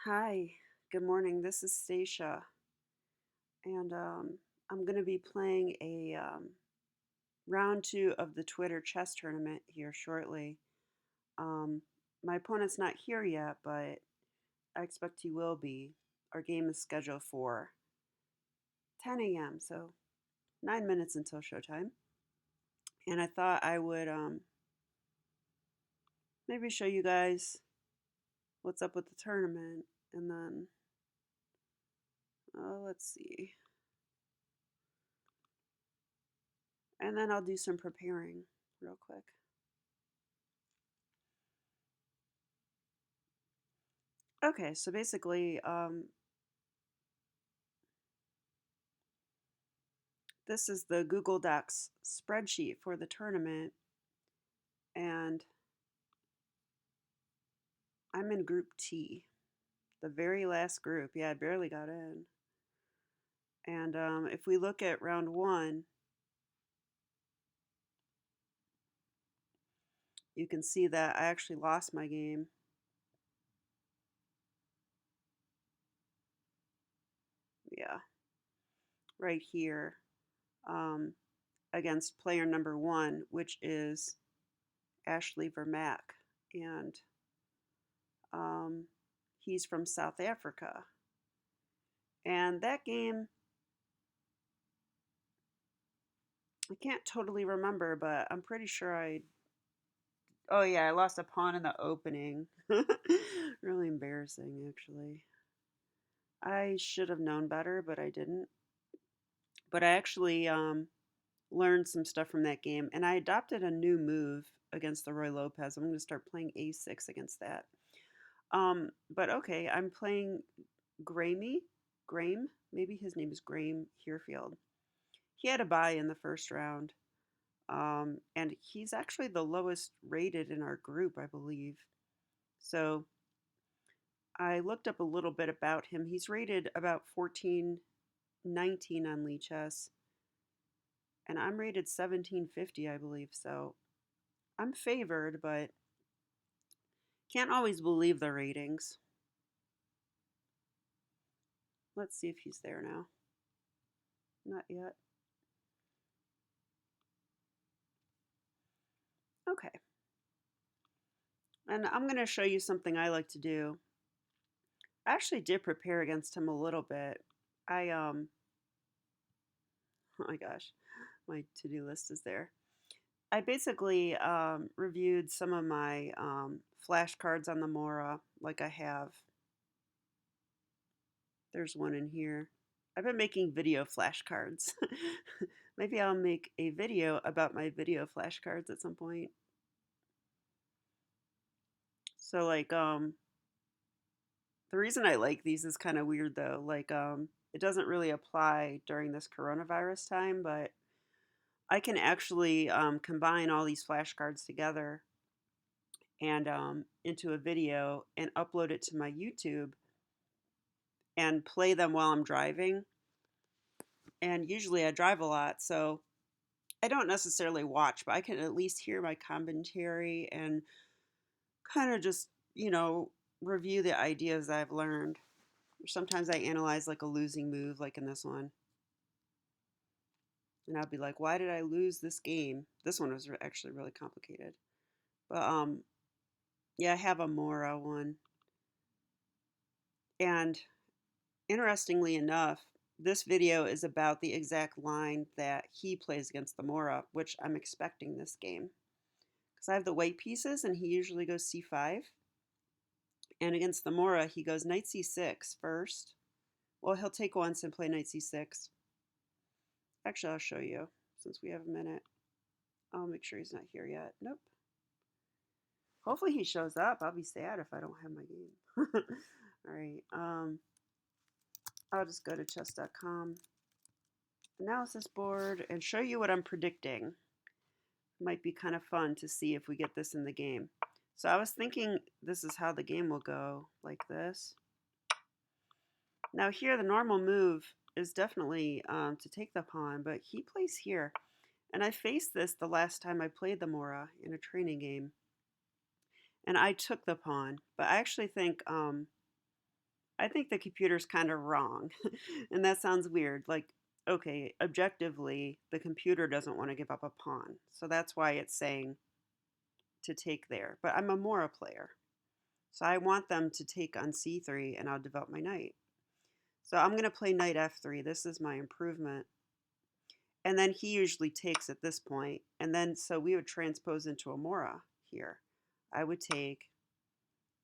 Hi, good morning. This is Stacia, and I'm going to be playing a round two of the Twitter chess tournament here shortly. Um, my opponent's not here yet, but I expect he will be. Our game is scheduled for 10 a.m., so 9 minutes until showtime. And I thought I would maybe show you guys what's up with the tournament, and then let's see, and then I'll do some preparing real quick. Okay, so basically, this is the Google Docs spreadsheet for the tournament, and I'm in Group T, the very last group. Yeah, I barely got in. And if we look at round one, you can see that I actually lost my game. Yeah, right here um, against player number one, which is Ashley Vermaak. And um, he's from South Africa. And that game, I can't totally remember, but I'm pretty sure Oh yeah, I lost a pawn in the opening. Really embarrassing, actually. I should have known better, but I didn't. But I actually learned some stuff from that game, and I adopted a new move against the Roy Lopez. I'm going to start playing a6 against that. But okay, I'm playing Graham. Maybe his name is Graham Herefield. He had a bye in the first round. And he's actually the lowest rated in our group, I believe. So I looked up a little bit about him. He's rated about 1419 on Lichess, and I'm rated 1750, I believe. So I'm favored, but can't always believe the ratings. Let's see if he's there now. Not yet. Okay. And I'm going to show you something I like to do. I actually did prepare against him a little bit. Oh my gosh, my to-do list is there. I basically reviewed some of my flashcards on the Mora, like I have. There's one in here. I've been making video flashcards. Maybe I'll make a video about my video flashcards at some point. So like the reason I like these is kind of weird though. Like it doesn't really apply during this coronavirus time, but I can actually combine all these flashcards together and into a video and upload it to my YouTube and play them while I'm driving. And usually I drive a lot, so I don't necessarily watch, but I can at least hear my commentary and kind of just, review the ideas I've learned. Sometimes I analyze like a losing move, like in this one. And I'll be like, why did I lose this game? This one was actually really complicated. But yeah, I have a Mora one. And interestingly enough, this video is about the exact line that he plays against the Mora, which I'm expecting this game. Because I have the white pieces and he usually goes c5. And against the Mora, he goes knight c6 first. Well, he'll take once and play knight c6. Actually, I'll show you since we have a minute. I'll make sure he's not here yet. Nope. Hopefully he shows up. I'll be sad if I don't have my game. All right. I'll just go to chess.com analysis board and show you what I'm predicting. Might be kind of fun to see if we get this in the game. So I was thinking this is how the game will go, like this. Now here the normal move is definitely to take the pawn, but he plays here. And I faced this the last time I played the Mora in a training game. And I took the pawn, but I actually think I think the computer's kind of wrong. And that sounds weird. Like, okay, objectively, the computer doesn't want to give up a pawn. So that's why it's saying to take there. But I'm a Mora player. So I want them to take on c3 and I'll develop my knight. So I'm going to play knight f3. This is my improvement. And then he usually takes at this point. And then so we would transpose into a Mora here. I would take,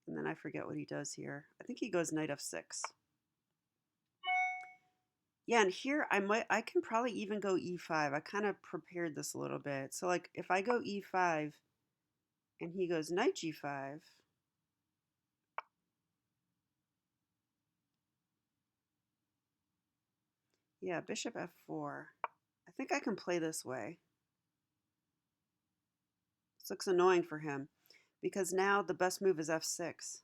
and then I forget what he does here. I think he goes knight f6. Yeah, and here I can probably even go e5. I kind of prepared this a little bit. So like if I go e5 and he goes knight g5, yeah, bishop f4. I think I can play this way. This looks annoying for him because now the best move is f6.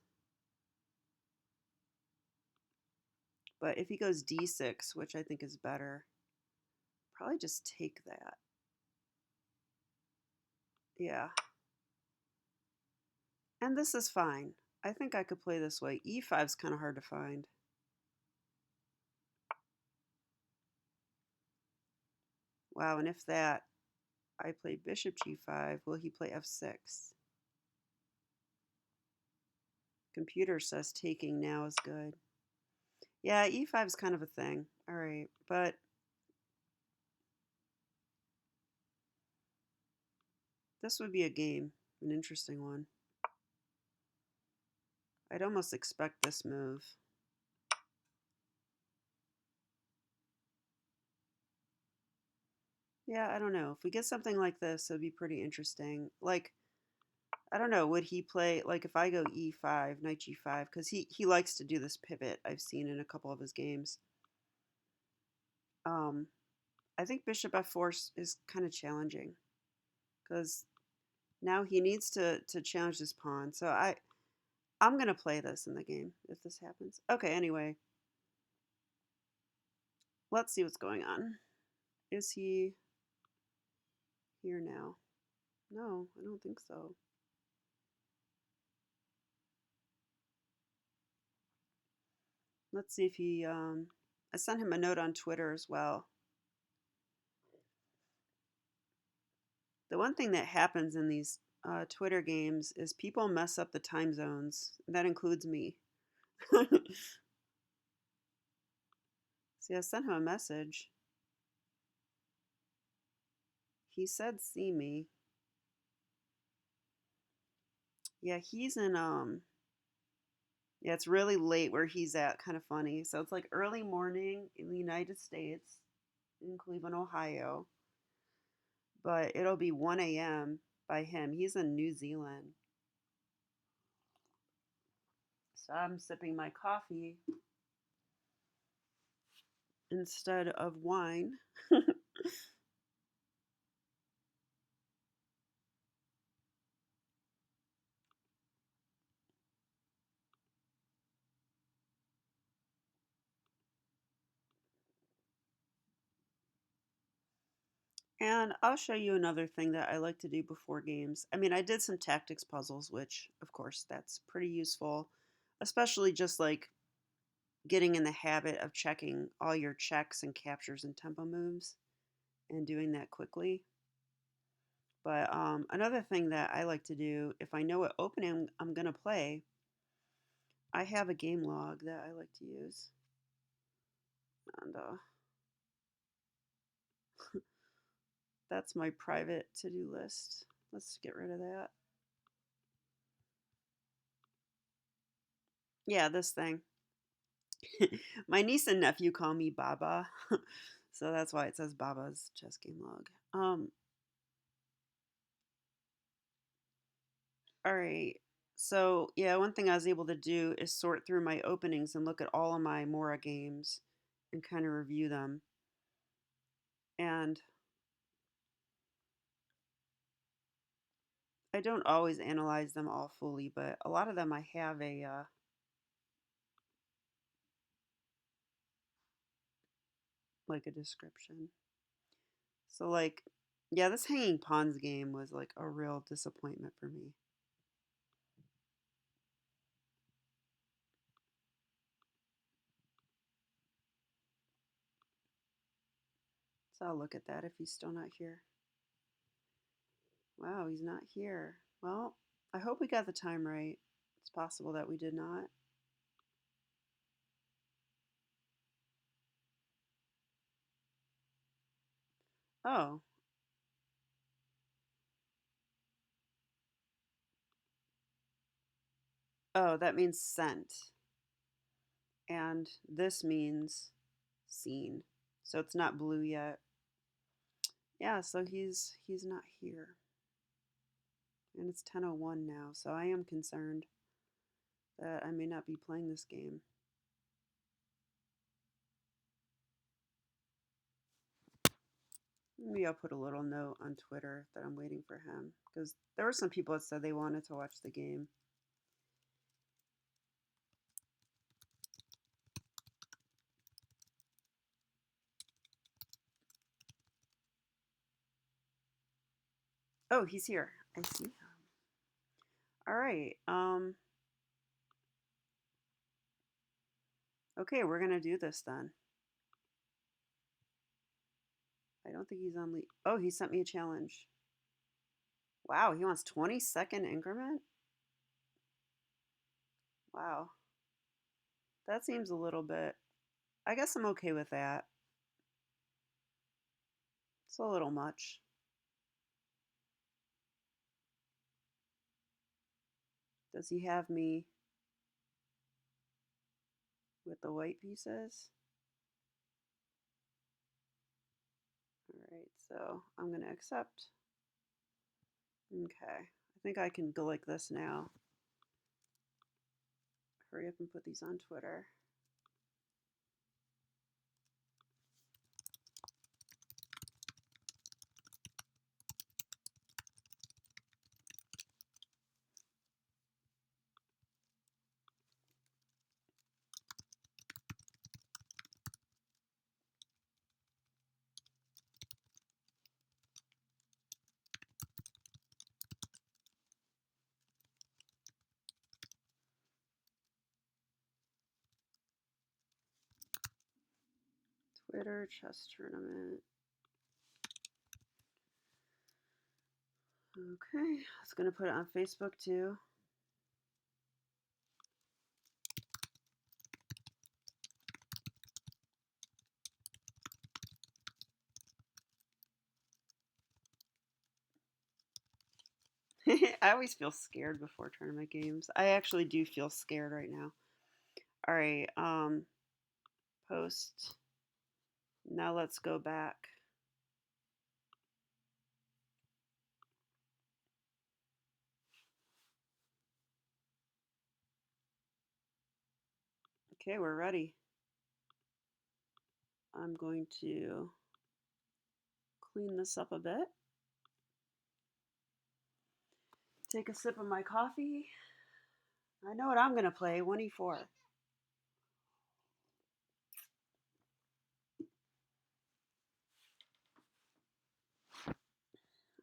But if he goes d6, which I think is better, probably just take that. Yeah. And this is fine. I think I could play this way. e5 is kind of hard to find. Wow, and if that, I play bishop g5, will he play f6? Computer says taking now is good. Yeah, e5 is kind of a thing. All right, but this would be a game, an interesting one. I'd almost expect this move. Yeah, I don't know. If we get something like this, it would be pretty interesting. Like, I don't know, would he play, like if I go e5, knight g5, because he likes to do this pivot I've seen in a couple of his games. I think bishop f4 is kind of challenging because now he needs to challenge this pawn. So I'm going to play this in the game if this happens. Okay, anyway, let's see what's going on. Is he here now? No, I don't think so. Let's see if he, I sent him a note on Twitter as well. The one thing that happens in these Twitter games is people mess up the time zones. That includes me. See, I sent him a message. He said see me. Yeah, he's in yeah, it's really late where he's at, kind of funny. So it's like early morning in the United States, in Cleveland, Ohio. But it'll be 1 a.m. by him. He's in New Zealand. So I'm sipping my coffee instead of wine. And I'll show you another thing that I like to do before games. I mean, I did some tactics puzzles, which, of course, that's pretty useful, especially just like getting in the habit of checking all your checks and captures and tempo moves and doing that quickly. But another thing that I like to do, if I know what opening I'm going to play, I have a game log that I like to use. And that's my private to-do list. Let's get rid of that. Yeah, this thing. My niece and nephew call me Baba. So that's why it says Baba's chess game log. All right. So yeah, one thing I was able to do is sort through my openings and look at all of my Mora games and kind of review them. And I don't always analyze them all fully, but a lot of them I have a like a description. So like, yeah, this hanging pawns game was like a real disappointment for me. So I'll look at that if he's still not here. Wow, he's not here. Well, I hope we got the time right. It's possible that we did not. Oh. Oh, that means sent. And this means seen. So it's not blue yet. Yeah, so he's not here. And it's 10:01 now, so I am concerned that I may not be playing this game. Maybe I'll put a little note on Twitter that I'm waiting for him, because there were some people that said they wanted to watch the game. Oh, he's here. I see him. All right. Okay, we're gonna do this then. I don't think he's on lead. Oh, he sent me a challenge. Wow, he wants 20-second increment? Wow. That seems a little bit. I guess I'm okay with that. It's a little much. Does he have me with the white pieces? All right, so I'm going to accept. Okay, I think I can go like this now. Hurry up and put these on Twitter. Twitter chess tournament. Okay, I was going to put it on Facebook too. I always feel scared before tournament games. I actually do feel scared right now. All right, post. Now let's go back. Okay, we're ready. I'm going to clean this up a bit. Take a sip of my coffee. I know what I'm going to play, 1e4.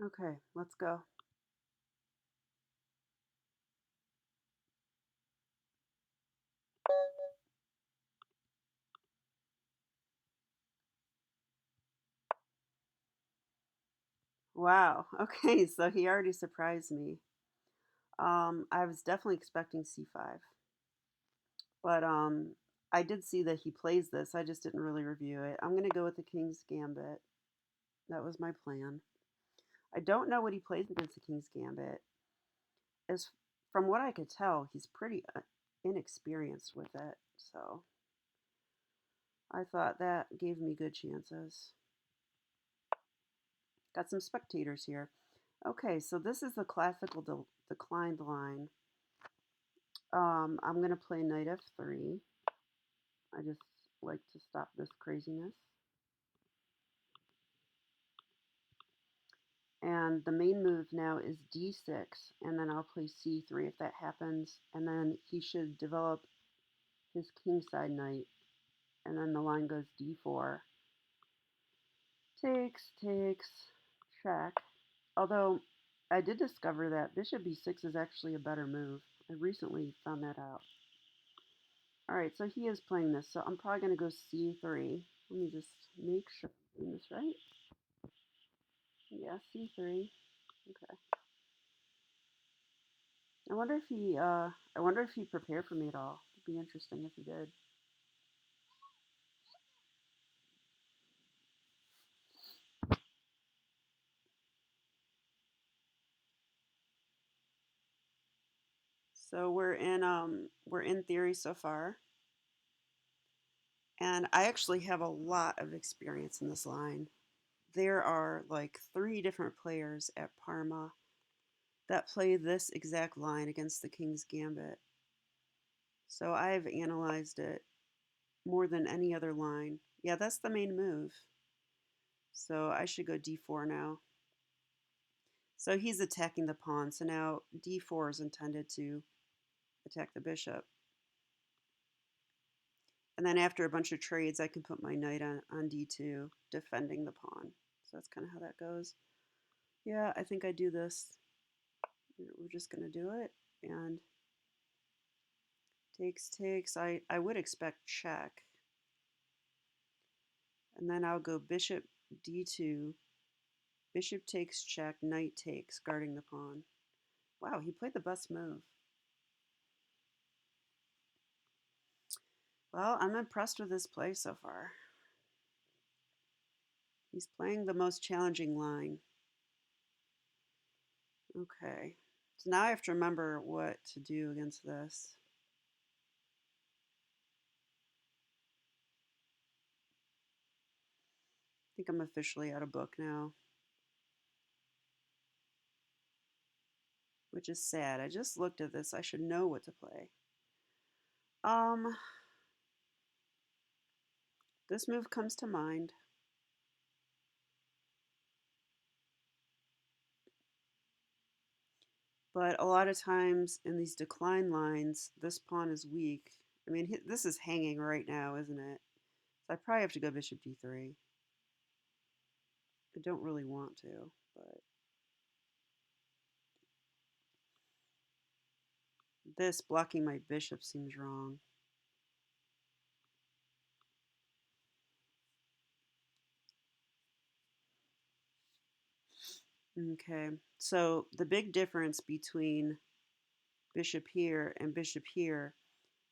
Okay, let's go. Wow, okay, so he already surprised me. I was definitely expecting c5. But I did see that he plays this. I just didn't really review it. I'm going to go with the King's Gambit. That was my plan. I don't know what he plays against the King's Gambit. As from what I could tell, he's pretty inexperienced with it. So I thought that gave me good chances. Got some spectators here. Okay, so this is the classical declined line. I'm going to play knight f3. I just like to stop this craziness. And the main move now is d6, and then I'll play c3 if that happens, and then he should develop his kingside knight, and then the line goes d4. Takes, check. Although I did discover that bishop b6 is actually a better move. I recently found that out. Alright, so he is playing this, so I'm probably going to go c3. Let me just make sure. Doing this right? Yeah, c3. Okay. I wonder if he prepared for me at all. It'd be interesting if he did. So we're in theory so far. And I actually have a lot of experience in this line. There are like 3 different players at Parma that play this exact line against the King's Gambit. So I've analyzed it more than any other line. Yeah, that's the main move. So I should go d4 now. So he's attacking the pawn. So now d4 is intended to attack the bishop. And then after a bunch of trades, I can put my knight on d2, defending the pawn. So that's kind of how that goes. Yeah, I think I do this. We're just going to do it. And takes. I would expect check. And then I'll go bishop d2, bishop takes check, knight takes, guarding the pawn. Wow, he played the best move. Well, I'm impressed with his play so far. He's playing the most challenging line. Okay, so now I have to remember what to do against this. I think I'm officially out of book now, which is sad. I just looked at this. I should know what to play. This move comes to mind. But a lot of times in these decline lines, this pawn is weak. I mean, this is hanging right now, isn't it? So I probably have to go bishop d3. I don't really want to, but this blocking my bishop seems wrong. Okay, so the big difference between bishop here and bishop here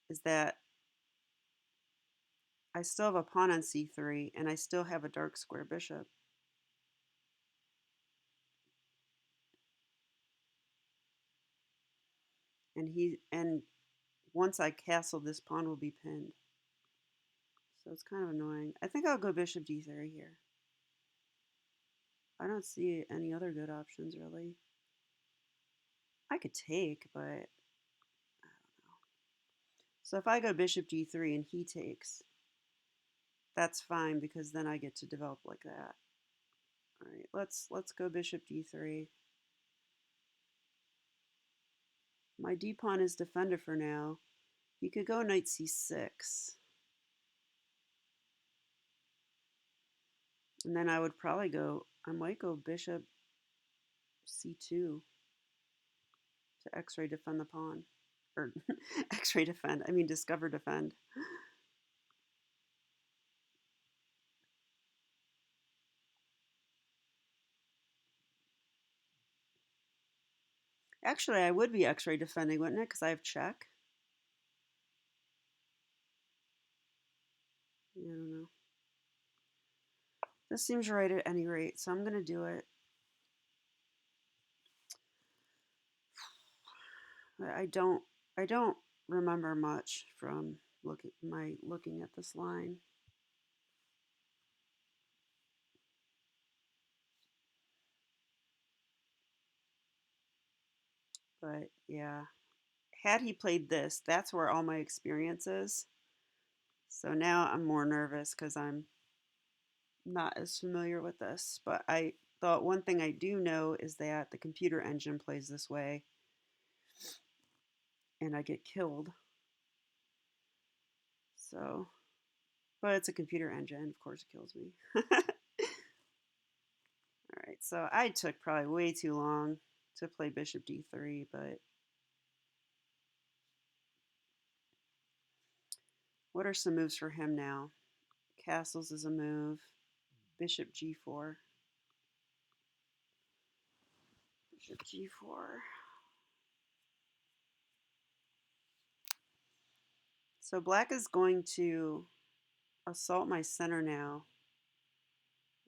is that I still have a pawn on c3 and I still have a dark square bishop. And once I castle, this pawn will be pinned. So it's kind of annoying. I think I'll go bishop d3 here. I don't see any other good options, really. I could take, but I don't know. So if I go bishop d3 and he takes, that's fine because then I get to develop like that. All right, let's go bishop d3. My d pawn is defended for now. He could go knight c6. And then I would probably I might go bishop c2 to x-ray defend the pawn. Or x-ray defend, I mean discover defend. Actually, I would be x-ray defending, wouldn't it? Because I have check. I don't know. This seems right at any rate, so I'm going to do it. I don't remember much from looking at this line. But yeah, had he played this, that's where all my experience is. So now I'm more nervous because I'm not as familiar with this. But I thought one thing I do know is that the computer engine plays this way and I get killed. So, but it's a computer engine, of course it kills me. All right, so I took probably way too long to play bishop d3, but what are some moves for him now? Castles is a move. Bishop g4. Bishop g4. So black is going to assault my center now.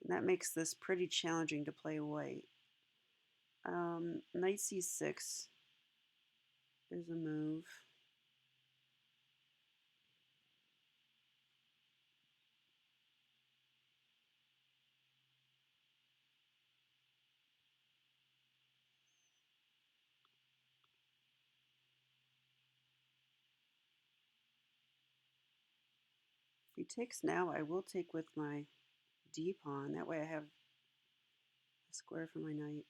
And that makes this pretty challenging to play white. Knight c6 is a move. If he takes now, I will take with my d pawn. That way I have a square for my knight.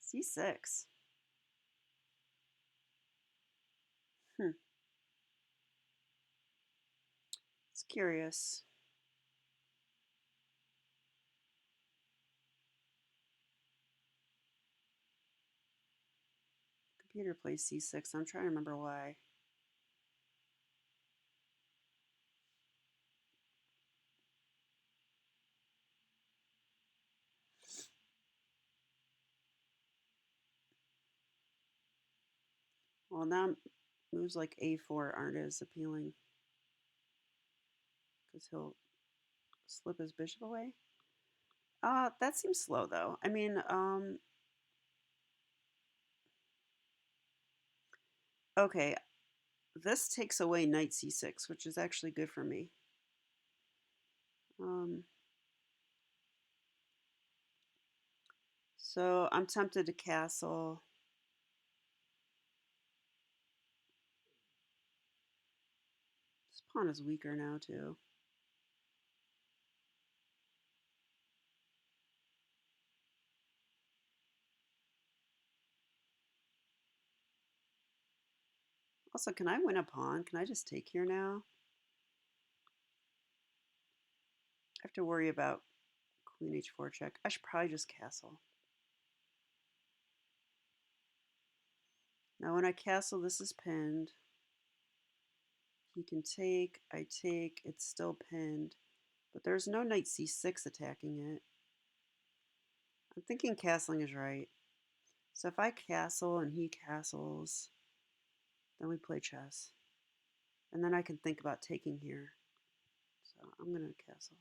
c6. It's curious. Computer plays c6. I'm trying to remember why. Well, now moves like a4 aren't as appealing because he'll slip his bishop away. That seems slow though. I mean, okay, this takes away knight c6, which is actually good for me. So I'm tempted to castle. This pawn is weaker now too. Also, can I win a pawn? Can I just take here now? I have to worry about queen h4 check. I should probably just castle. Now when I castle, this is pinned. He can take, I take, it's still pinned. But there's no knight c6 attacking it. I'm thinking castling is right. So if I castle and he castles, then we play chess. And then I can think about taking here. So I'm going to castle.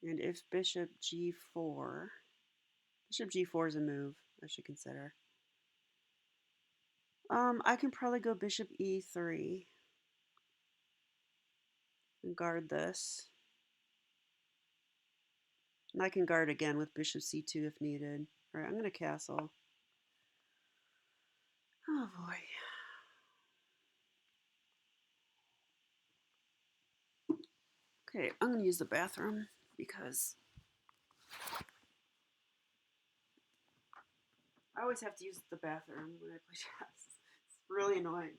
And if bishop g4, bishop g4 is a move I should consider. I can probably go bishop e3 and guard this. And I can guard again with bishop c2 if needed. All right, I'm going to castle. Oh boy. Okay, I'm going to use the bathroom because I always have to use the bathroom when I play chess. It's really annoying.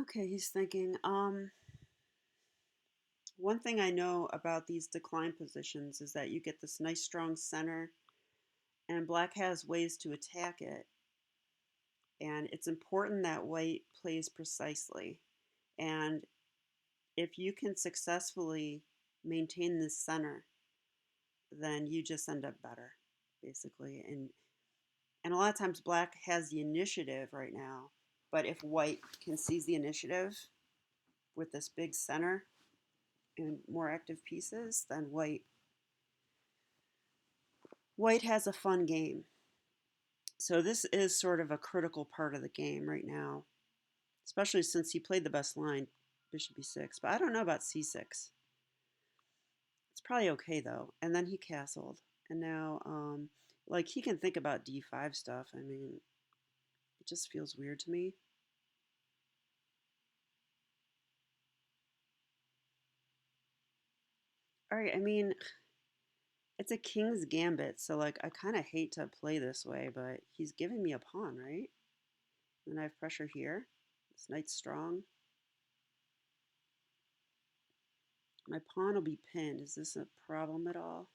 Okay, he's thinking. One thing I know about these decline positions is that you get this nice strong center, and black has ways to attack it. And it's important that white plays precisely. And if you can successfully maintain this center, then you just end up better, basically. And a lot of times black has the initiative right now, but if white can seize the initiative, with this big center and more active pieces than white. White has a fun game. So this is sort of a critical part of the game right now, especially since he played the best line, bishop e6. But I don't know about c6. It's probably okay though. And then he castled. And now, like, he can think about d5 stuff. I mean, it just feels weird to me. All right, I mean, it's a king's gambit, so like I kind of hate to play this way, but he's giving me a pawn, right? And I have pressure here. This knight's strong. My pawn will be pinned. Is this a problem at all?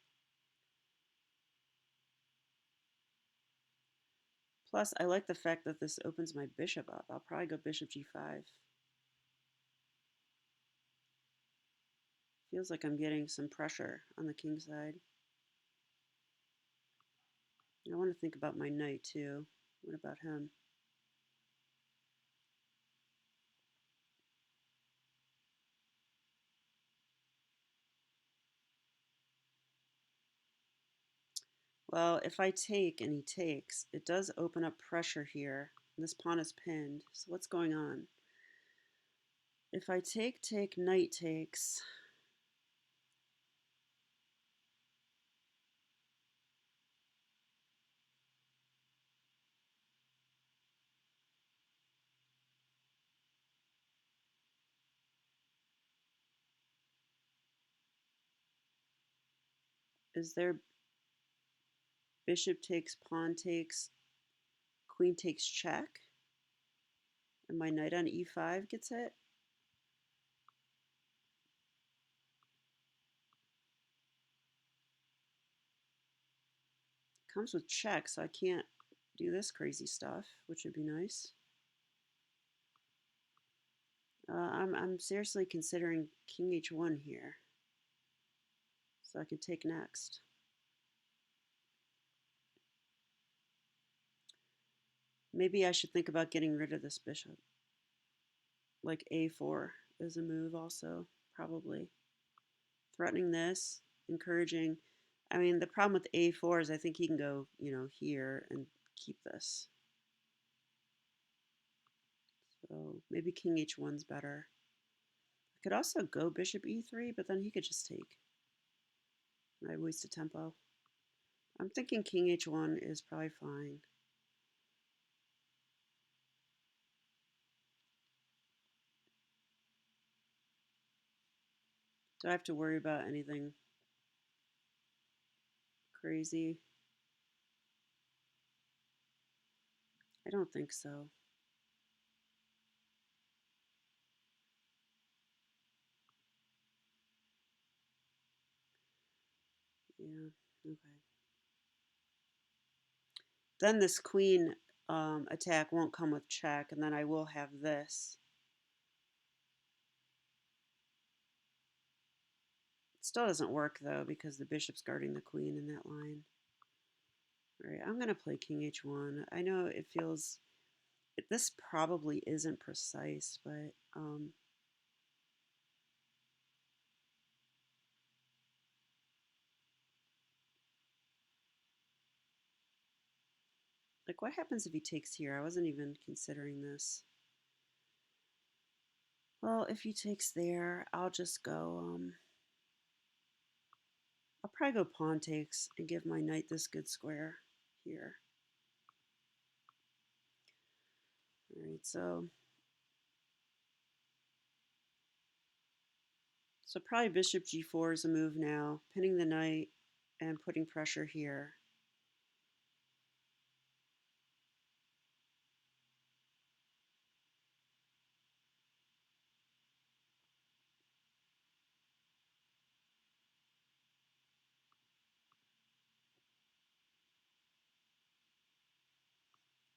Plus, I like the fact that this opens my bishop up. I'll probably go bishop g5. Feels like I'm getting some pressure on the king side. I want to think about my knight too. What about him? Well, if I take and he takes, it does open up pressure here. This pawn is pinned. So what's going on? If I take, knight takes. Is there bishop takes, pawn takes, queen takes check? And my knight on e5 gets hit? Comes with check, so I can't do this crazy stuff, which would be nice. I'm seriously considering king h1 here, so I can take next. Maybe I should think about getting rid of this bishop. Like a4 is a move also, probably. Threatening this, encouraging. I mean, the problem with a4 is I think he can go, here and keep this. So maybe king h1's better. I could also go bishop e3, but then he could just take. I waste a tempo. I'm thinking king h1 is probably fine. Do I have to worry about anything crazy? I don't think so. Yeah, okay. Then this queen attack won't come with check, and then I will have this. It still doesn't work, though, because the bishop's guarding the queen in that line. All right, I'm going to play king h1. I know it feels... This probably isn't precise, but... like, what happens if he takes here? I wasn't even considering this. Well, if he takes there, I'll just go... I'll probably go pawn takes and give my knight this good square here. All right, so probably bishop g4 is a move now, pinning the knight and putting pressure here.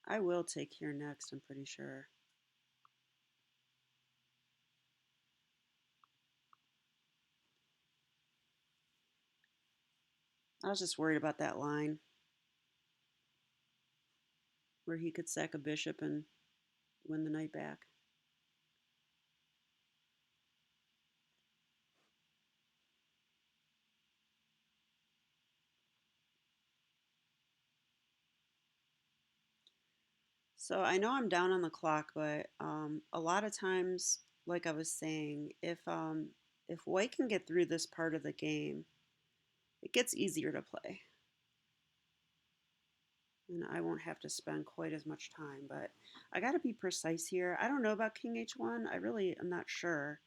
I will take here next, I'm pretty sure. I was just worried about that line where he could sack a bishop and win the knight back. So I know I'm down on the clock, but a lot of times, like I was saying, if white can get through this part of the game, it gets easier to play. And I won't have to spend quite as much time, but I got to be precise here. I don't know about King H1. I really am not sure.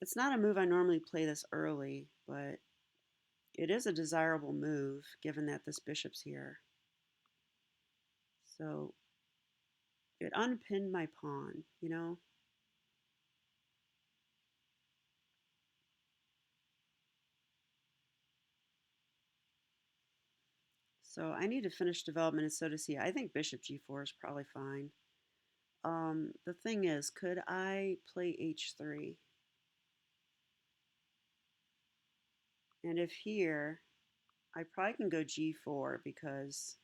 It's not a move I normally play this early, but it is a desirable move given that this bishop's here. So it unpinned my pawn, you know? So I need to finish development, and so does he. I think bishop g4 is probably fine. The thing is, could I play h3? And if here, I probably can go g4 because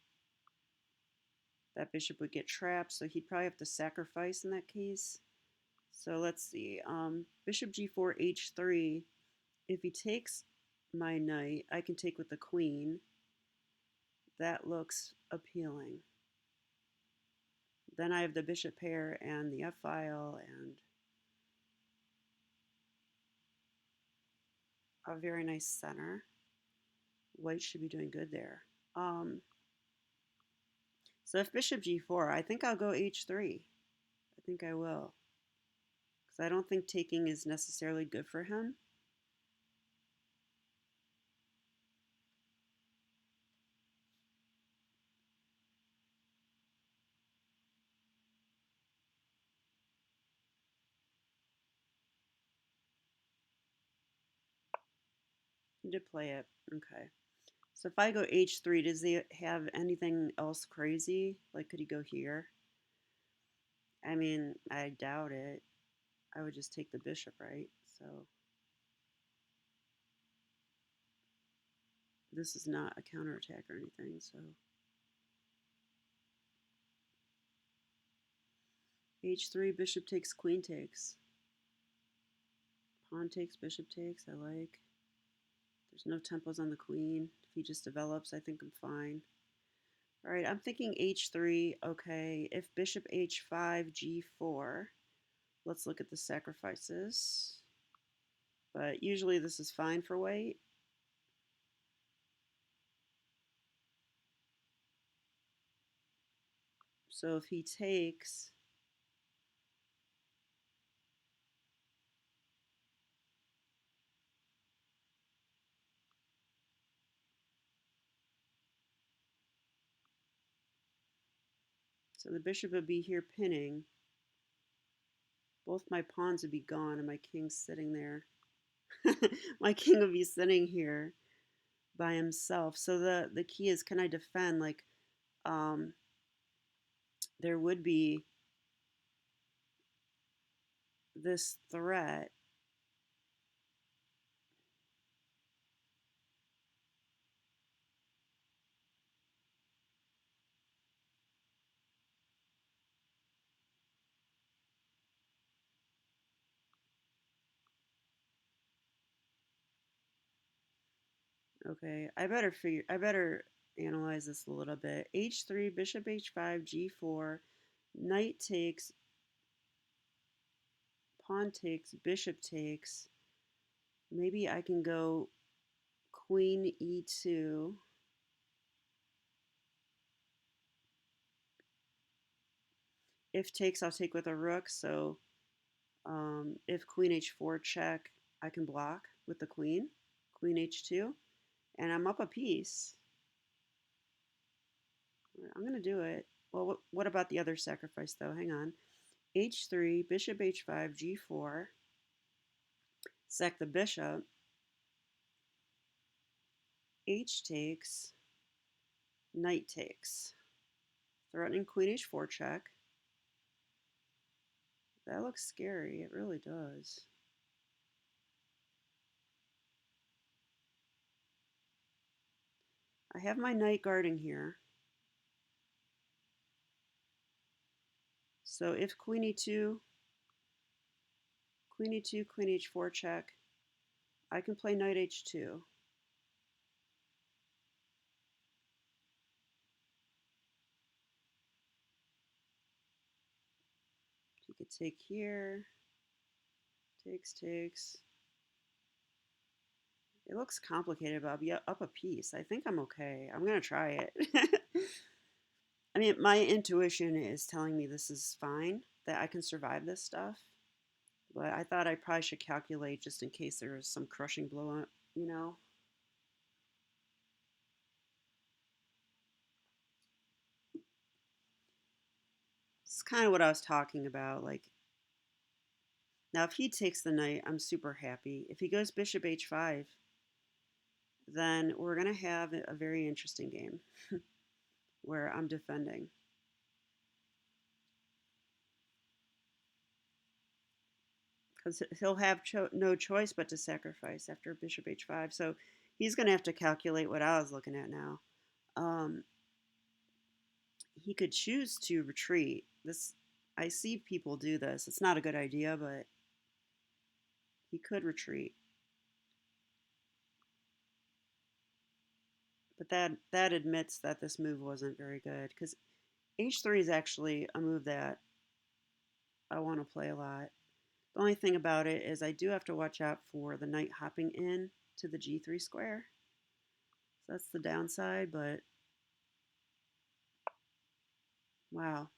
that bishop would get trapped, so he'd probably have to sacrifice in that case. So let's see. Bishop g4, h3. If he takes my knight, I can take with the queen. That looks appealing. Then I have the bishop pair and the f-file and a very nice center. White should be doing good there. So if bishop g4, I think I'll go h3. I think I will. Because I don't think taking is necessarily good for him. He did play it. Okay. So if I go h3, does he have anything else crazy? Like, could he go here? I mean, I doubt it. I would just take the bishop, right? So this is not a counterattack or anything, so h3, bishop takes, queen takes. Pawn takes, bishop takes, I like. There's no tempos on the queen. If he just develops, I think I'm fine. All right, I'm thinking h3. Okay, if bishop h5, g4. Let's look at the sacrifices. But usually this is fine for white. So if he takes, so the bishop would be here pinning. Both my pawns would be gone and my king's sitting there. My king would be sitting here by himself. So the key is, can I defend? Like, there would be this threat. Okay, I better analyze this a little bit. h3, bishop h5, g4, knight takes, pawn takes, bishop takes. Maybe I can go queen e2. If takes, I'll take with a rook. So if queen h4 check, I can block with the queen. Queen h2. And I'm up a piece. I'm going to do it. Well, what about the other sacrifice, though? Hang on. h3, bishop h5, g4. Sack the bishop. H takes. Knight takes. Threatening queen h4 check. That looks scary. It really does. I have my knight guarding here. So if queen e2, queen e2, queen h4 check, I can play knight h2. could take here. Takes, takes. It looks complicated, but I'll be up a piece. I think I'm okay. I'm going to try it. I mean, my intuition is telling me this is fine, that I can survive this stuff. But I thought I probably should calculate just in case there was some crushing blow up, you know? It's kind of what I was talking about. Like, now if he takes the knight, I'm super happy. If he goes bishop h5, then we're going to have a very interesting game where I'm defending. Because he'll have no choice but to sacrifice after bishop h5. So he's going to have to calculate what I was looking at now. He could choose to retreat. I see people do this. It's not a good idea, but he could retreat. But that admits that this move wasn't very good, because h3 is actually a move that I want to play a lot. The only thing about it is I do have to watch out for the knight hopping in to the g3 square. So that's the downside, but wow.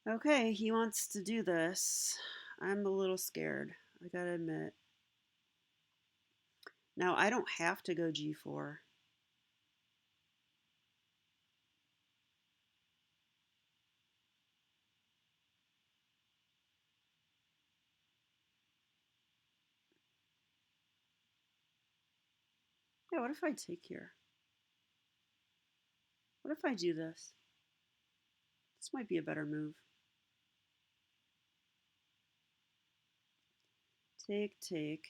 Okay, he wants to do this. I'm a little scared, I gotta admit. Now, I don't have to go g4. Yeah, what if I take here? What if I do this? This might be a better move. Take, take.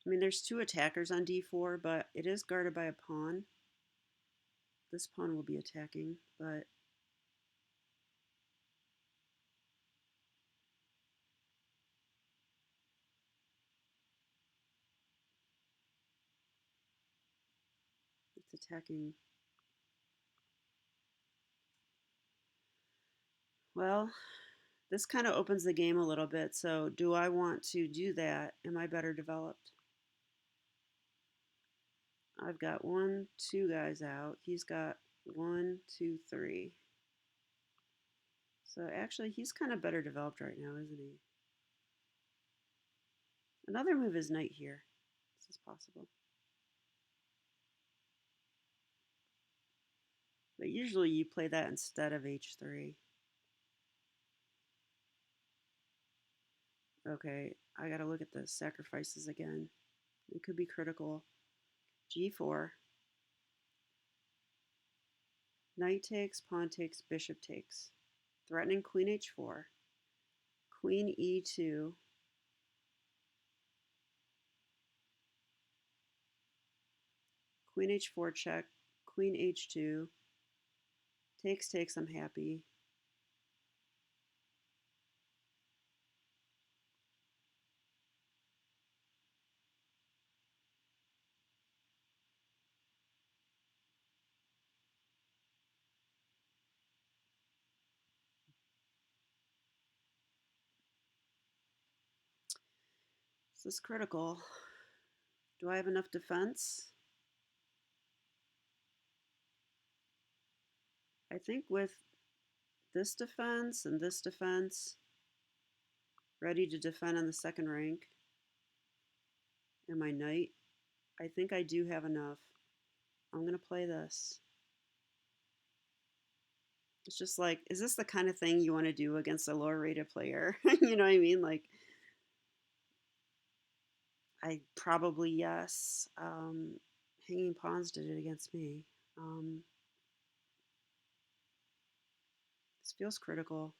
I mean, there's two attackers on d4, but it is guarded by a pawn. This pawn will be attacking, but it's attacking. Well, this kind of opens the game a little bit, so do I want to do that? Am I better developed? I've got 1, 2 guys out. He's got 1, 2, 3. So actually, he's kind of better developed right now, isn't he? Another move is knight here. This is possible. But usually you play that instead of h3. Okay, I gotta look at the sacrifices again. It could be critical. g4. Knight takes, pawn takes, bishop takes. Threatening queen h4. Queen e2. Queen h4 check. Queen h2. Takes, takes, I'm happy. This is critical. Do I have enough defense? I think with this defense and this defense, ready to defend on the second rank, and my knight, I think I do have enough. I'm going to play this. It's just like, is this the kind of thing you want to do against a lower rated player? You know what I mean? Like, I probably, yes. Hanging pawns did it against me. This feels critical.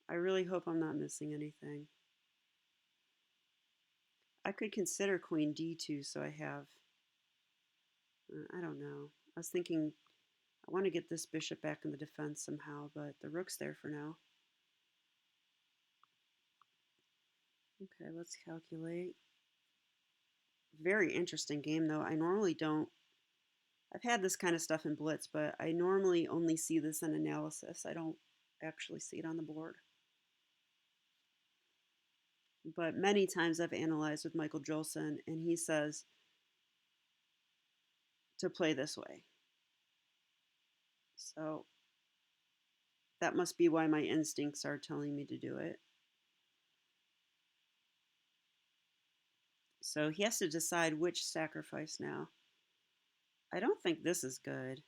I really hope I'm not missing anything. I could consider queen d2, so I have, I don't know. I was thinking I want to get this bishop back in the defense somehow, but the rook's there for now. Okay, let's calculate. Very interesting game, though. I normally don't. I've had this kind of stuff in Blitz, but I normally only see this in analysis. I don't actually see it on the board. But many times I've analyzed with Michael Jolson, and he says to play this way. So that must be why my instincts are telling me to do it. So he has to decide which sacrifice now. I don't think this is good.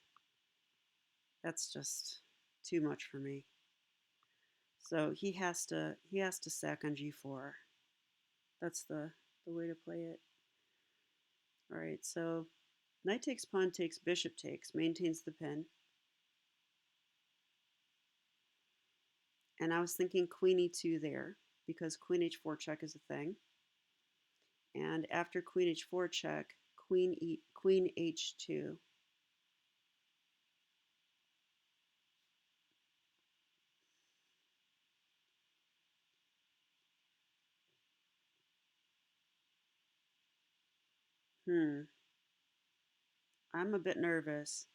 That's just too much for me. So he has to sack on g4. That's the way to play it. All right, so knight takes, pawn takes, bishop takes, maintains the pin. And I was thinking queen e2 there because queen h4 check is a thing. And after queen h4 check, queen h2. I'm a bit nervous.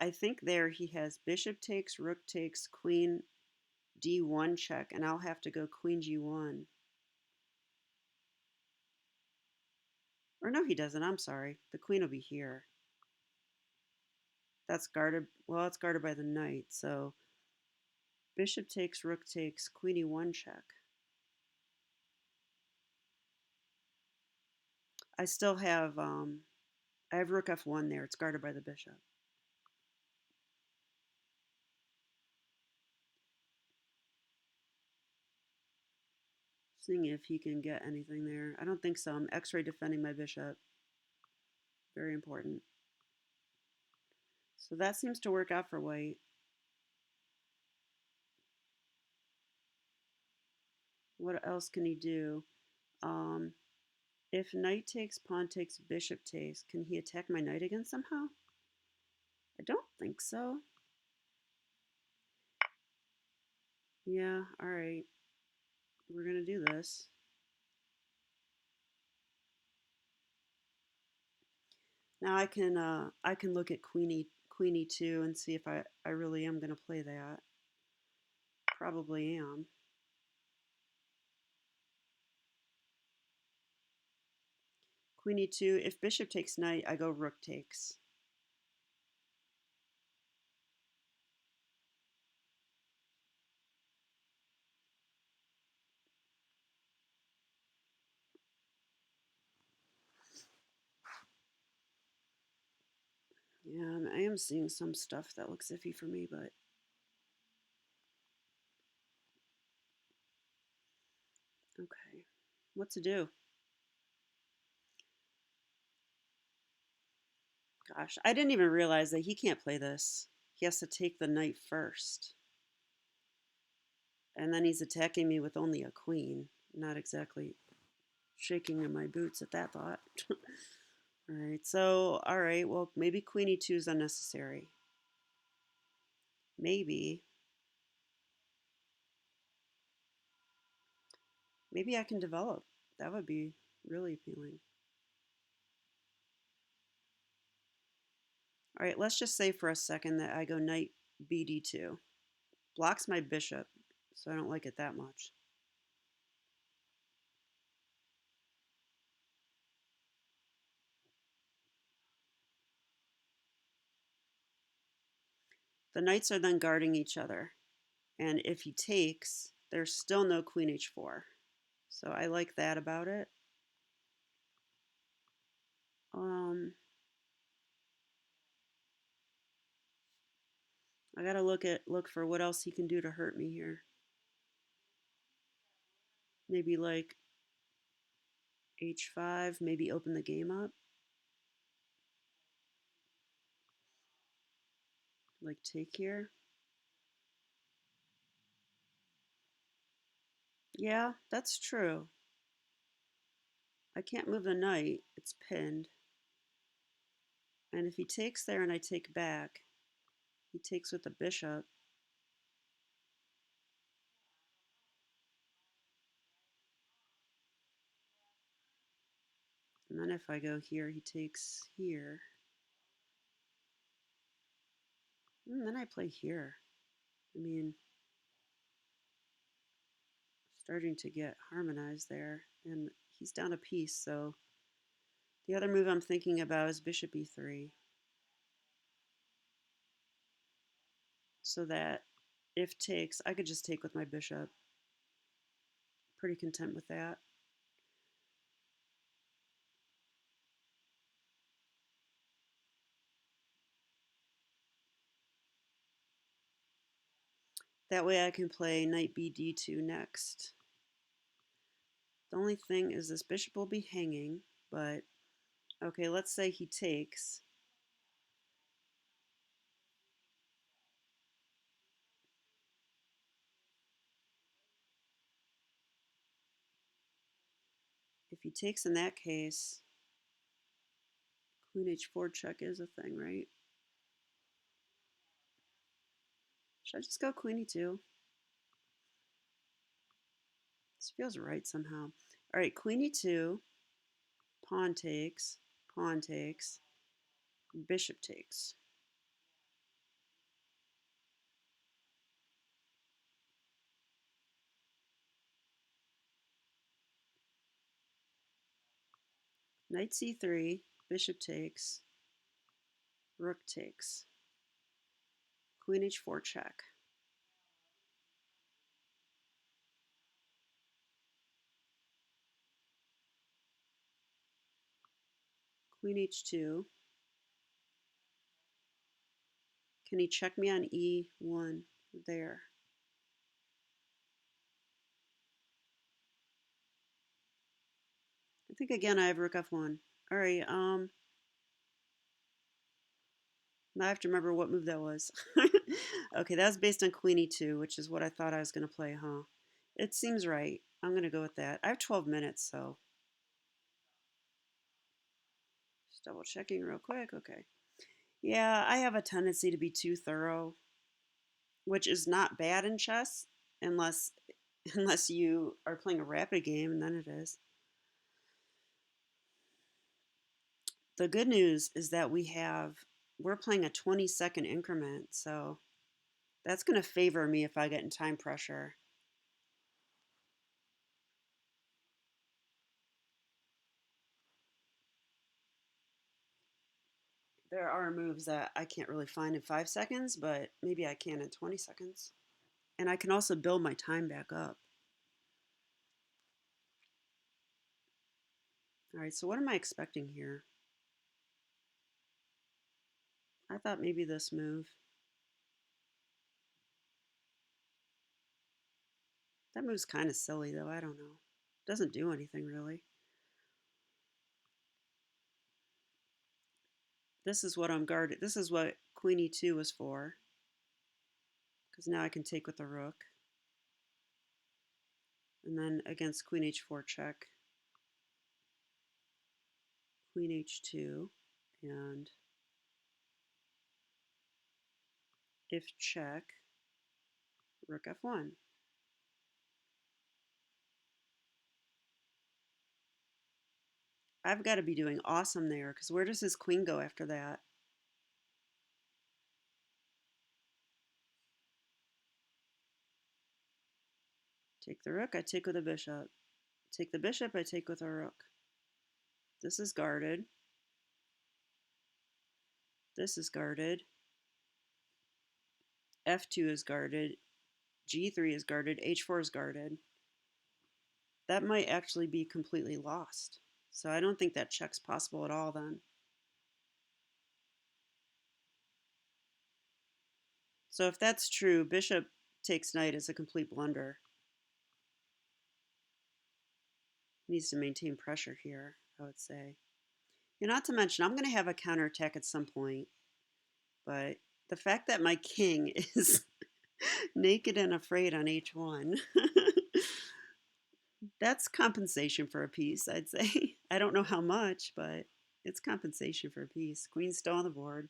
I think there he has bishop takes, rook takes, queen d1 check, and I'll have to go queen g1. Or no, he doesn't. I'm sorry. The queen will be here. That's guarded. Well, it's guarded by the knight. So bishop takes, rook takes, queen e1 check. I still have I have rook f1 there. It's guarded by the bishop. Seeing if he can get anything there. I don't think so. I'm x-ray defending my bishop. Very important. So that seems to work out for white. What else can he do? If knight takes, pawn takes, bishop takes, can he attack my knight again somehow? I don't think so. Yeah, all right. We're going to do this. Now I can look at queen e2 and see if I really am going to play that. Probably am. Queen e2. If bishop takes knight, I go rook takes. Yeah, I am seeing some stuff that looks iffy for me, but okay. What to do? Gosh, I didn't even realize that he can't play this. He has to take the knight first. And then he's attacking me with only a queen. Not exactly shaking in my boots at that thought. All right, well, maybe queen e2 is unnecessary. Maybe I can develop. That would be really appealing. All right, let's just say for a second that I go knight bd2. Blocks my bishop, so I don't like it that much. The knights are then guarding each other. And if he takes, there's still no queen h4. So I like that about it. I gotta look for what else he can do to hurt me here. Maybe like h5, maybe open the game up. Like take here. Yeah, that's true. I can't move the knight. It's pinned. And if he takes there and I take back, he takes with the bishop. And then if I go here, he takes here. And then I play here. I mean, starting to get harmonized there. And he's down a piece, so the other move I'm thinking about is bishop e3. So that if takes, I could just take with my bishop. Pretty content with that. That way I can play knight bd2 next. The only thing is this bishop will be hanging, but okay, let's say he takes. If he takes in that case, queen h4 check is a thing, right? Should I just go queen e2? This feels right somehow. All right, queen e2, pawn takes, bishop takes. Knight c3, bishop takes, rook takes, queen h4 check. Queen h2. Can he check me on e1 there? I think again I have rook f1. All right, now I have to remember what move that was. Okay, that was based on queen e2, which is what I thought I was going to play, huh? It seems right. I'm going to go with that. I have 12 minutes, so just double checking real quick. Okay. Yeah, I have a tendency to be too thorough, which is not bad in chess unless unless you are playing a rapid game, and then it is. The good news is that we're playing a 20-second increment, so that's going to favor me if I get in time pressure. There are moves that I can't really find in 5 seconds, but maybe I can in 20 seconds. And I can also build my time back up. All right, so what am I expecting here? I thought maybe this move. That move's kind of silly, though. I don't know. Doesn't do anything, really. This is what I'm guarded. This is what queen e2 was for. Because now I can take with the rook. And then against queen h4 check, queen h2, and if check, rook f1. I've got to be doing awesome there, because where does his queen go after that? Take the rook, I take with a bishop. Take the bishop, I take with a rook. This is guarded. This is guarded. F2 is guarded. G3 is guarded. H4 is guarded. That might actually be completely lost. So I don't think that check's possible at all then. So if that's true, bishop takes knight is a complete blunder. Needs to maintain pressure here, I would say. And not to mention, I'm going to have a counterattack at some point. But the fact that my king is naked and afraid on h1, that's compensation for a piece, I'd say. I don't know how much, but it's compensation for a piece. Queen's still on the board.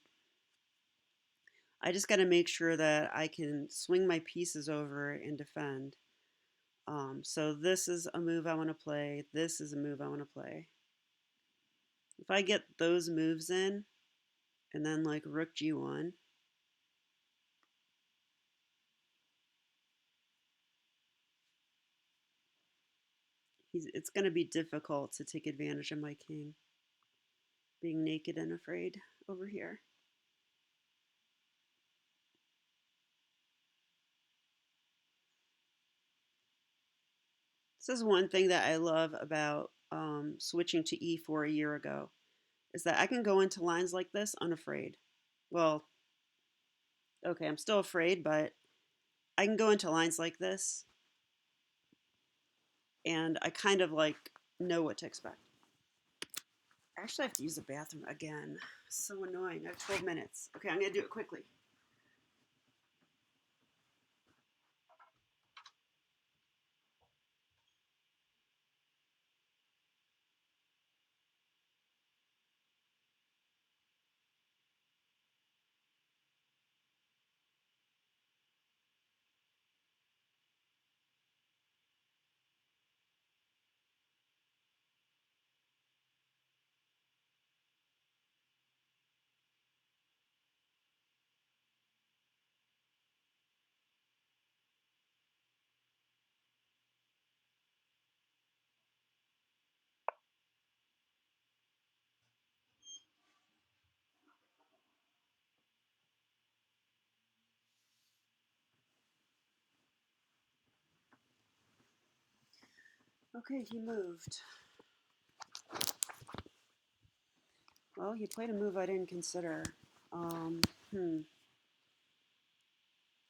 I just got to make sure that I can swing my pieces over and defend. So this is a move I want to play. This is a move I want to play. If I get those moves in and then like rook g1, it's going to be difficult to take advantage of my king being naked and afraid over here. This is one thing that I love about switching to e4 a year ago, is that I can go into lines like this unafraid. Well, okay, I'm still afraid, but I can go into lines like this and I kind of like know what to expect. Actually, I have to use the bathroom again. So annoying. I have 12 minutes. Okay, I'm going to do it quickly. Okay, he moved. Well, he played a move I didn't consider. Um, hmm.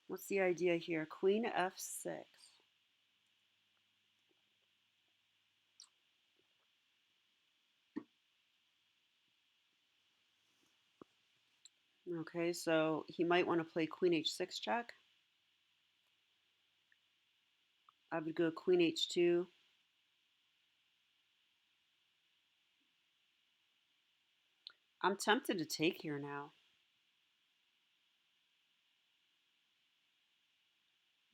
What's the idea here? Queen f6. Okay, so he might want to play queen h6 check. I would go queen h2. I'm tempted to take here now.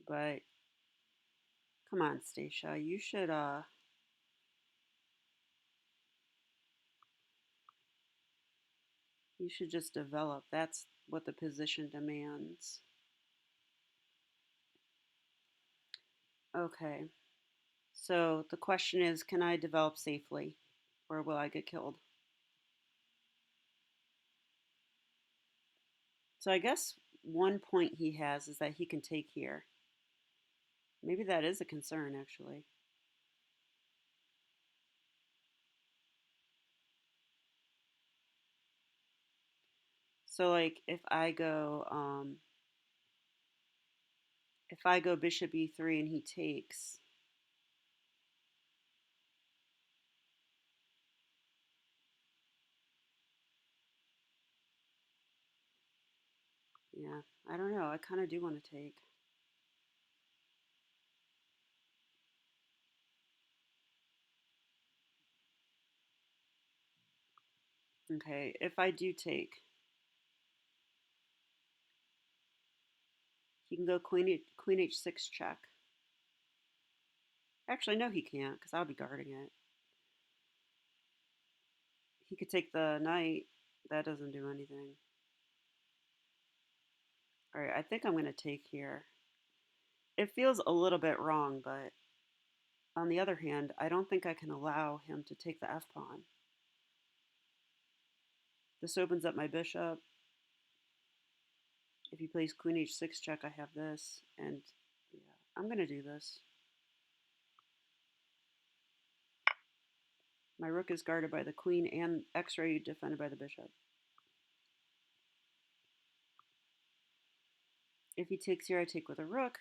But come on, Stacia, you should just develop. That's what the position demands. Okay. So the question is, can I develop safely or will I get killed? So I guess one point he has is that he can take here. Maybe that is a concern, actually. So like if I go bishop e3 and he takes, yeah, I don't know. I kind of do want to take. Okay, if I do take, he can go queen h6 check. Actually, no, he can't because I'll be guarding it. He could take the knight. That doesn't do anything. All right, I think I'm going to take here. It feels a little bit wrong, but on the other hand, I don't think I can allow him to take the f-pawn. This opens up my bishop. If he plays queen h6 check, I have this, and yeah, I'm going to do this. My rook is guarded by the queen and x-ray defended by the bishop. If he takes here, I take with a rook.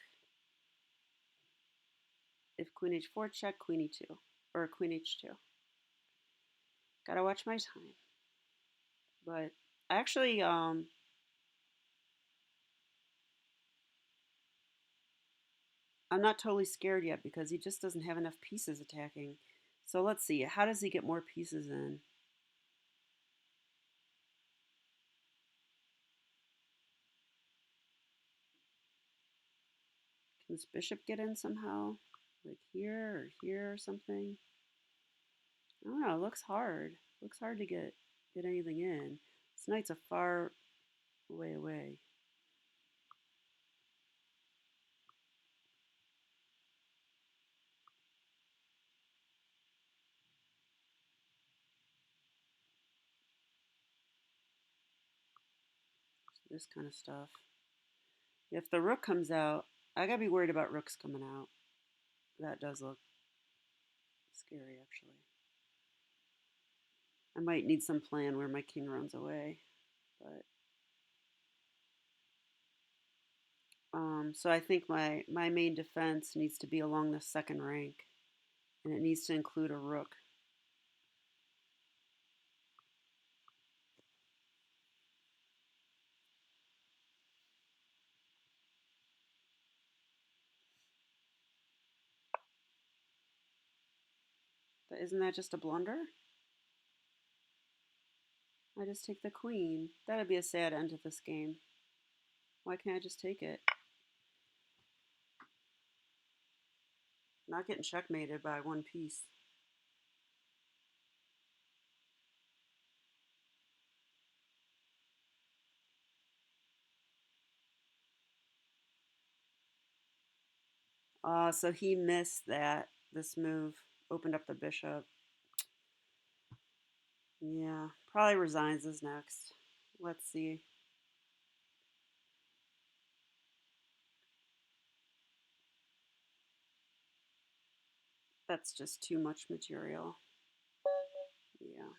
If queen h4 check, queen e2, or queen h2. Gotta watch my time. But actually, I'm not totally scared yet because he just doesn't have enough pieces attacking. So let's see, how does he get more pieces in? Can this bishop get in somehow? Like here or something? I don't know, it looks hard. It looks hard to get anything in. This knight's a far way away. This kind of stuff. If the rook comes out, I gotta be worried about rooks coming out. That does look scary, actually. I might need some plan where my king runs away, but so I think my main defense needs to be along the second rank, and it needs to include a rook. But isn't that just a blunder? I just take the queen. That'd be a sad end to this game. Why can't I just take it? Not getting checkmated by one piece. So he missed that. This move opened up the bishop. Yeah, probably resigns is next. Let's see. That's just too much material. Yeah.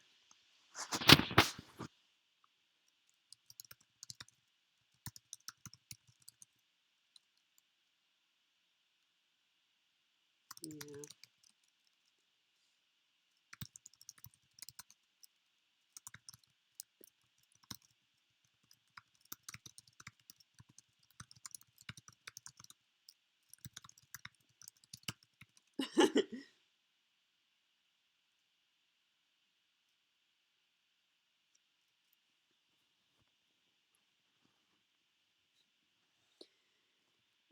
Yeah.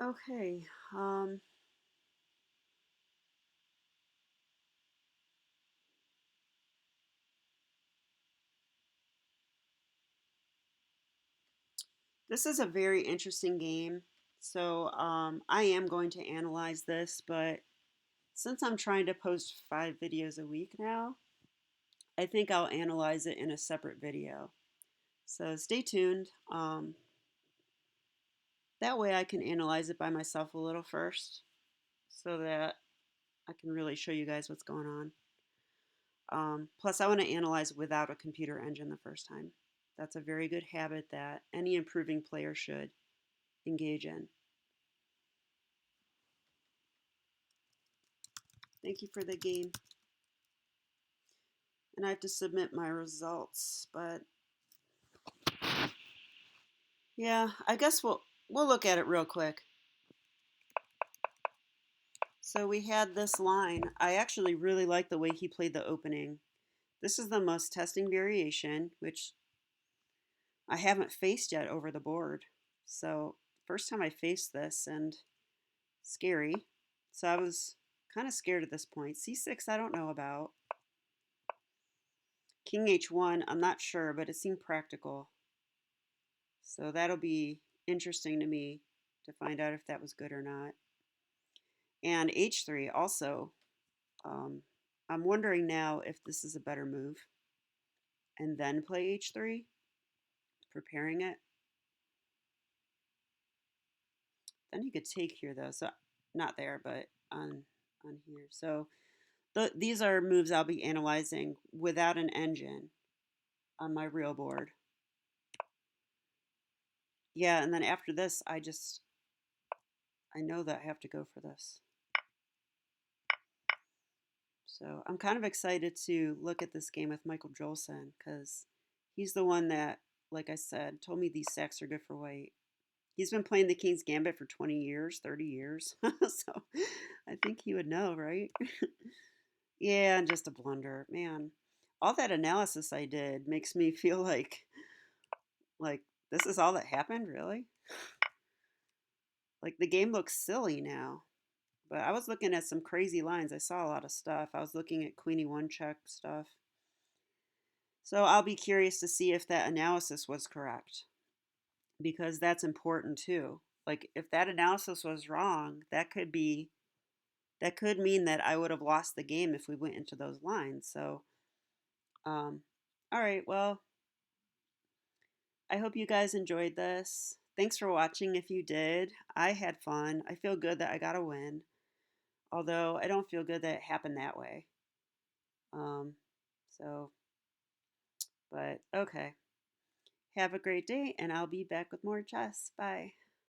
Okay. This is a very interesting game. So I am going to analyze this, but since I'm trying to post 5 videos a week now, I think I'll analyze it in a separate video. So stay tuned. That way I can analyze it by myself a little first so that I can really show you guys what's going on. Plus, I want to analyze without a computer engine the first time. That's a very good habit that any improving player should engage in. Thank you for the game. And I have to submit my results, but yeah, I guess we'll look at it real quick. So we had this line. I actually really like the way he played the opening. This is the must testing variation, which I haven't faced yet over the board. So first time I faced this, and scary. So I was kind of scared at this point. C6 I don't know about. King H1 I'm not sure, but it seemed practical. So that'll be interesting to me to find out if that was good or not. And H3 also. I'm wondering now if this is a better move. And then play H3, preparing it. Then you could take here though, so not there, but on here. So these are moves I'll be analyzing without an engine on my real board. Yeah, and then after this, I know that I have to go for this. So I'm kind of excited to look at this game with Michael Jolson because he's the one that, like I said, told me these sacks are good for white. He's been playing the King's Gambit for 20 years, 30 years. So I think he would know, right? Yeah, and just a blunder. Man, all that analysis I did makes me feel like this is all that happened, really? Like the game looks silly now. But I was looking at some crazy lines. I saw a lot of stuff. I was looking at Queenie one check stuff. So I'll be curious to see if that analysis was correct because that's important too. Like if that analysis was wrong, that could mean that I would have lost the game if we went into those lines. So all right, well, I hope you guys enjoyed this. Thanks for watching if you did. I had fun. I feel good that I got a win, although I don't feel good that it happened that way. Um, so, but okay. Have a great day, and I'll be back with more chess. Bye.